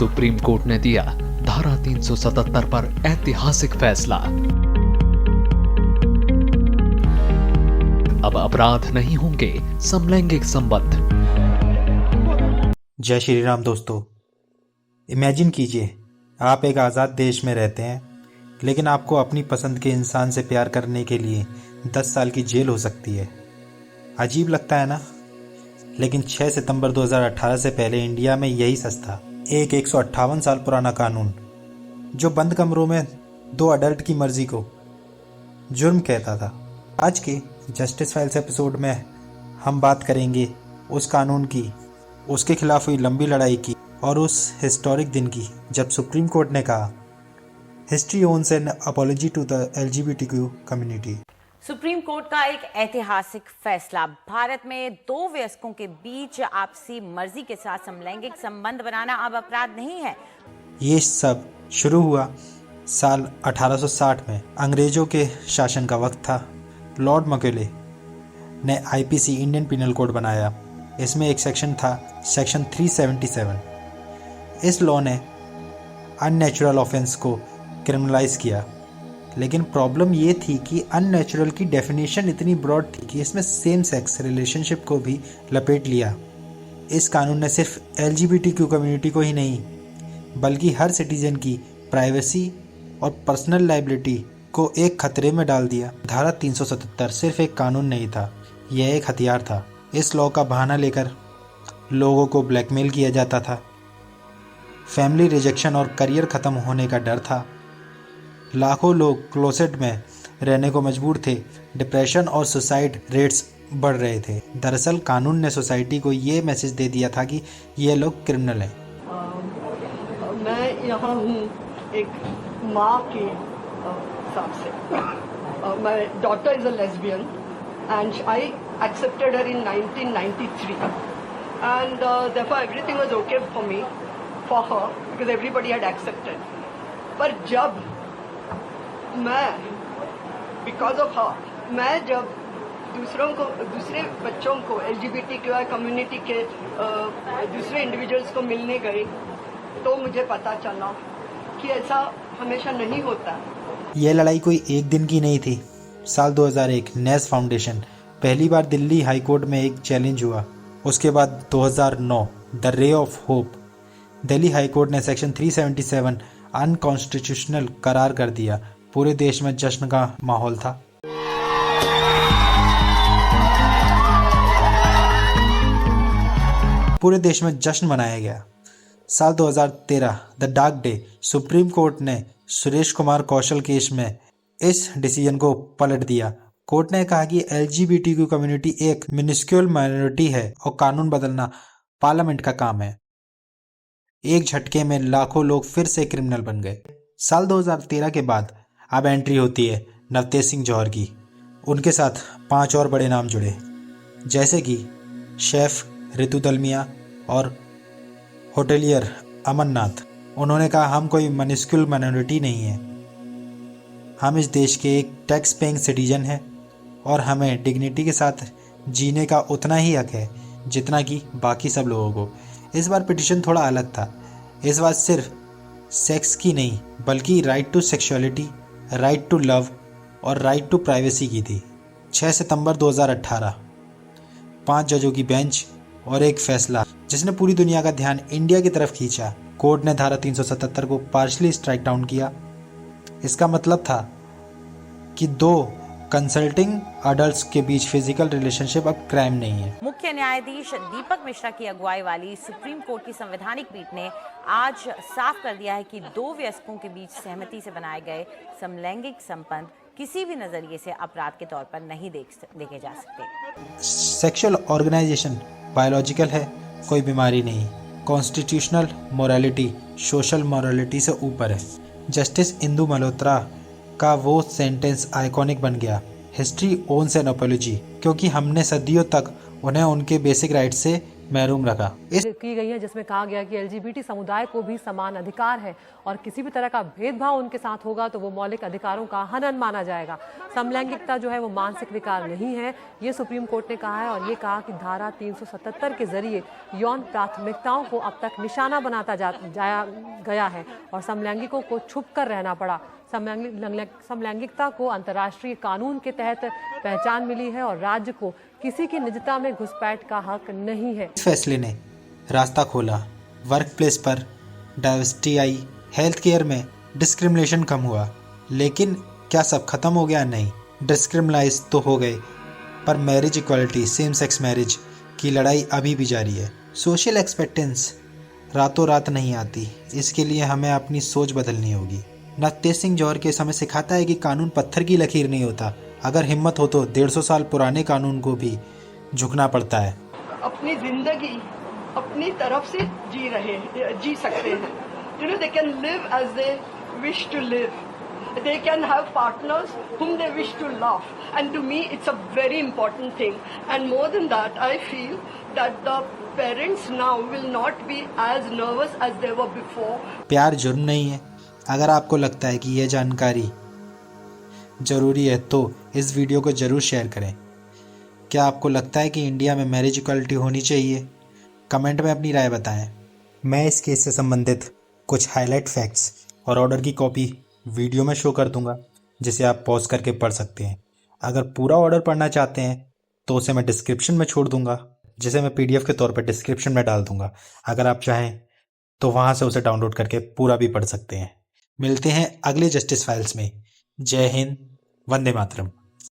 Supreme Court ने दिया धारा 377 पर ऐतिहासिक फैसला। अब अपराध नहीं होंगे समलैंगिक संबंध। जय श्री राम दोस्तों, इमेजिन कीजिए आप एक आज़ाद देश में रहते हैं, लेकिन आपको अपनी पसंद के इंसान से प्यार करने के लिए 10 साल की जेल हो सकती है। अजीब लगता है ना? लेकिन 6 सितंबर 2018 से पहले इंडिया में यही सच था। एक 158 साल पुराना कानून जो बंद कमरों में 2 अडल्ट की मर्जी को जुर्म कहता था। आज के जस्टिस फाइल्स एपिसोड में हम बात करेंगे उस कानून की, उसके खिलाफ हुई लंबी लड़ाई की और उस हिस्टोरिक दिन की जब सुप्रीम कोर्ट ने कहा history owns an apology to the LGBTQ community. Supreme Court का एक ऐतिहासिक फैसला। भारत में 2 वयस्कों के बीच आपसी मर्जी के साथ समलैंगिक संबंध बनाना अब अपराध नहीं है। ये सब शुरू हुआ साल 1860 में। अंग्रेजों के शासन का वक्त था। लॉर्ड मैकॉले ने IPC इंडियन पिनल कोड बनाया। इसमें एक सेक्शन था, सेक्शन 377। इस लॉ ने अननेचुरल ऑफेंस को क्रिमिनलाइज किया, लेकिन प्रॉब्लम ये थी कि अननेचुरल की डेफिनेशन इतनी ब्रॉड थी कि इसमें सेम सेक्स रिलेशनशिप को भी लपेट लिया। इस कानून ने सिर्फ LGBTQ कम्युनिटी को ही नहीं, बल्कि हर सिटीजन की प्राइवेसी और पर्सनल लाइबिलिटी को एक खतरे में डाल दिया। धारा 377 सिर्फ एक कानून नहीं था, यह एक हथियार था। इस लॉ का बहाना लेकर लोगों को ब्लैकमेल किया जाता था। फैमिली रिजेक्शन और करियर ख़त्म होने का डर था। लाखों लोग क्लोसेट में रहने को मजबूर थे। डिप्रेशन और सुसाइड रेट्स बढ़ रहे थे। दरअसल कानून ने सोसाइटी को ये मैसेज दे दिया था कि ये लोग क्रिमिनल हैं। मैं यहाँ हूँ एक माँ के हिसाब से। My daughter is a lesbian and I accepted her in 1993 and therefore everything was okay for me, for her, because everybody had accepted. पर जब मैं because of her, मैं जब दूसरे बच्चों को LGBTQI कम्युनिटी के दूसरे इंडिविजुअल्स को मिलने गई तो मुझे पता चला कि ऐसा हमेशा नहीं होता। ये लड़ाई कोई एक दिन की नहीं थी। साल 2001 नेस फाउंडेशन पहली बार दिल्ली हाई कोर्ट में एक चैलेंज हुआ। उसके बाद 2009 the ray of hope Delhi high court ने सेक्शन 377 अनकॉन्स्टिट्यूशनल करार कर दिया। पूरे देश में जश्न का माहौल था। पूरे देश में जश्न मनाया गया। साल 2013 the dark day supreme Court ने सुरेश कुमार कौशल केस में इस डिसीजन को पलट दिया। कोर्ट ने कहा कि LGBTQ कम्युनिटी एक मिनिस्क्यूल माइनॉरिटी है और कानून बदलना पार्लियामेंट का काम है। एक झटके में लाखों लोग फिर से क्रिमिनल बन गए। साल 2013 के बाद अब एंट्री होती है नवतेज सिंह जौहर की। उनके साथ 5 और बड़े नाम जुड़े, जैसे कि शेफ रितु दलमिया और होटेलियर अमरनाथ। उन्होंने कहा हम कोई मिनिस्क्यूल माइनॉरिटी नहीं है, हम इस देश के एक टैक्स पेइंग सिटीजन हैं और हमें डिग्निटी के साथ जीने का उतना ही हक है जितना कि बाकी सब लोगों को। इस बार पिटीशन थोड़ा अलग था। इस बार सिर्फ सेक्स की नहीं, बल्कि right to sexuality, right to love और राइट टू प्राइवेसी की थी। 6 सितंबर 2018 5 जजों की बेंच और एक फैसला जिसने पूरी दुनिया का ध्यान इंडिया की तरफ खींचा। कोर्ट ने धारा 377 को पार्शली स्ट्राइक डाउन किया। इसका मतलब था कि 2 कंसल्टिंग अडल्ट्स के बीच फिजिकल रिलेशनशिप अब क्राइम नहीं है। मुख्य न्यायाधीश दीपक मिश्रा की अगुवाई वाली सुप्रीम कोर्ट की संवैधानिक पीठ ने आज साफ कर दिया है कि 2 वयस्कों के बीच सहमति से बनाए गए समलैंगिक संबंध किसी भी नजरिए से अपराध के तौर पर नहीं देखे जा सकते। सेक्सुअल ऑर्गेनाइजेशन बायोलॉजिकल है, कोई बीमारी नहीं। कॉन्स्टिट्यूशनल मोरालिटी सोशल मोरालिटी से ऊपर है। जस्टिस इंदु मल्होत्रा का वो सेंटेंस आइकॉनिक बन गया, हिस्ट्री ओन्स एन अपॉलजी, क्योंकि हमने सदियों तक उन्हें उनके बेसिक राइट से महरूम रखा। की गई है, जिसमें कहा गया कि LGBT समुदाय को भी समान अधिकार है और किसी भी तरह का भेदभाव उनके साथ होगा तो वो मौलिक अधिकारों का हनन माना जाएगा। समलैंगिकता जो है वो मानसिक विकार नहीं है, ये सुप्रीम कोर्ट ने कहा है। और ये कहा कि धारा 377 के जरिए यौन प्राथमिकताओं को अब तक निशाना बनाता जाया गया है और समलैंगिकों को छुप कर रहना पड़ा। समलैंगिकता को अंतर्राष्ट्रीय कानून के तहत पहचान मिली है और राज्य को किसी की निजता में घुसपैठ का हक नहीं है। इस फैसले ने रास्ता खोला, वर्क प्लेस पर डाइवर्सिटी आई, हेल्थ केयर में डिस्क्रिमिनेशन कम हुआ। लेकिन क्या सब खत्म हो गया? नहीं, डिस्क्रिमिनाइज तो हो गए, पर marriage equality, same sex marriage की लड़ाई अभी भी जारी है। सोशल एक्सेप्टेंस रातों रात नहीं आती, इसके लिए हमें अपनी सोच बदलनी होगी। नत्तेज सिंह जौहर केस हमें सिखाता है कि कानून पत्थर की लकीर नहीं होता, अगर हिम्मत हो तो 150 साल पुराने कानून को भी झुकना पड़ता है। अपनी जिंदगी अपनी तरफ से जी सकते हैं। they can live as they wish to live. They can have partners whom they wish to love, and to me it's a very important thing. And more than that, I feel that the parents now will not be as nervous as they were before. प्यार जुर्म नहीं है। अगर आपको लगता है कि यह जानकारी ज़रूरी है तो इस वीडियो को ज़रूर शेयर करें। क्या आपको लगता है कि इंडिया में मैरिज इक्वालिटी होनी चाहिए? कमेंट में अपनी राय बताएं। मैं इस केस से संबंधित कुछ हाईलाइट फैक्ट्स और ऑर्डर की कॉपी वीडियो में शो कर दूंगा, जिसे आप पॉज करके पढ़ सकते हैं। अगर पूरा ऑर्डर पढ़ना चाहते हैं तो उसे मैं डिस्क्रिप्शन में छोड़ दूंगा, जिसे मैं PDF के तौर पर डिस्क्रिप्शन में डाल दूंगा। अगर आप चाहें तो वहाँ से उसे डाउनलोड करके पूरा भी पढ़ सकते हैं। मिलते हैं अगले जस्टिस फाइल्स में। जय हिंद, वंदे मातरम।